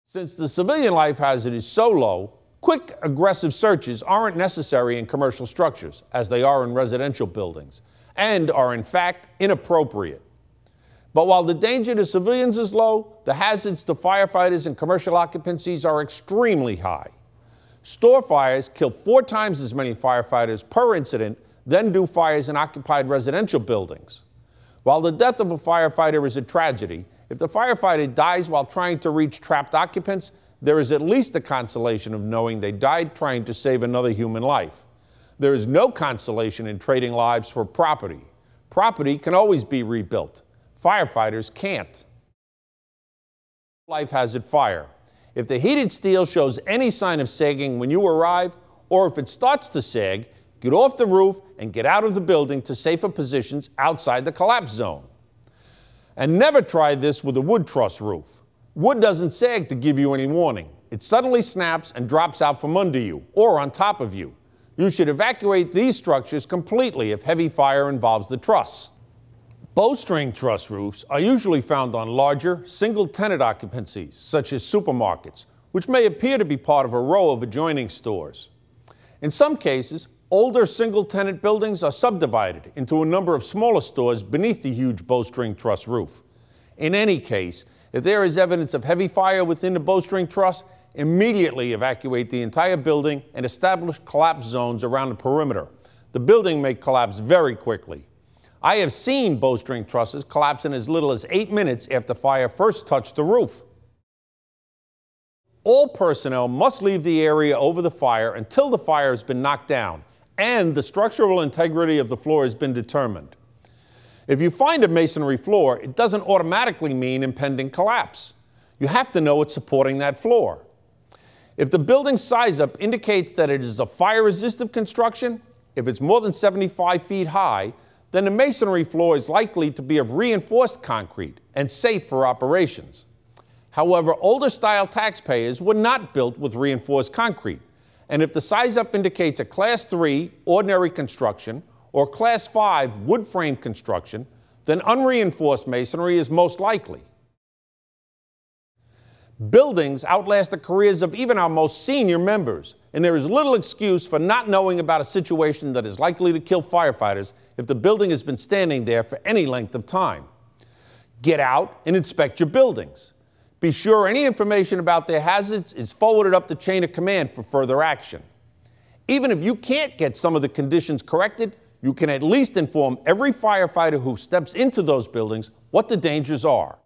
Since the civilian life hazard is so low, quick, aggressive searches aren't necessary in commercial structures, as they are in residential buildings, and are in fact inappropriate. But while the danger to civilians is low, the hazards to firefighters and commercial occupancies are extremely high. Store fires kill 4 times as many firefighters per incident than do fires in occupied residential buildings. While the death of a firefighter is a tragedy, if the firefighter dies while trying to reach trapped occupants, there is at least the consolation of knowing they died trying to save another human life. There is no consolation in trading lives for property. Property can always be rebuilt. Firefighters can't. Life hazard fire. If the heated steel shows any sign of sagging when you arrive, or if it starts to sag, get off the roof and get out of the building to safer positions outside the collapse zone. And never try this with a wood truss roof. Wood doesn't sag to give you any warning. It suddenly snaps and drops out from under you or on top of you. You should evacuate these structures completely if heavy fire involves the truss. Bowstring truss roofs are usually found on larger, single-tenant occupancies, such as supermarkets, which may appear to be part of a row of adjoining stores. In some cases, older single-tenant buildings are subdivided into a number of smaller stores beneath the huge bowstring truss roof. In any case, if there is evidence of heavy fire within the bowstring truss, immediately evacuate the entire building and establish collapse zones around the perimeter. The building may collapse very quickly. I have seen bowstring trusses collapse in as little as 8 minutes after fire first touched the roof. All personnel must leave the area over the fire until the fire has been knocked down and the structural integrity of the floor has been determined. If you find a masonry floor, it doesn't automatically mean impending collapse. You have to know what's supporting that floor. If the building's size up indicates that it is a fire-resistant construction, if it's more than 75 feet high, then the masonry floor is likely to be of reinforced concrete and safe for operations. However, older style taxpayers were not built with reinforced concrete. And if the size up indicates a Class 3 ordinary construction or Class 5 wood frame construction, then unreinforced masonry is most likely. Buildings outlast the careers of even our most senior members, and there is little excuse for not knowing about a situation that is likely to kill firefighters if the building has been standing there for any length of time. Get out and inspect your buildings. Be sure any information about their hazards is forwarded up the chain of command for further action. Even if you can't get some of the conditions corrected, you can at least inform every firefighter who steps into those buildings what the dangers are.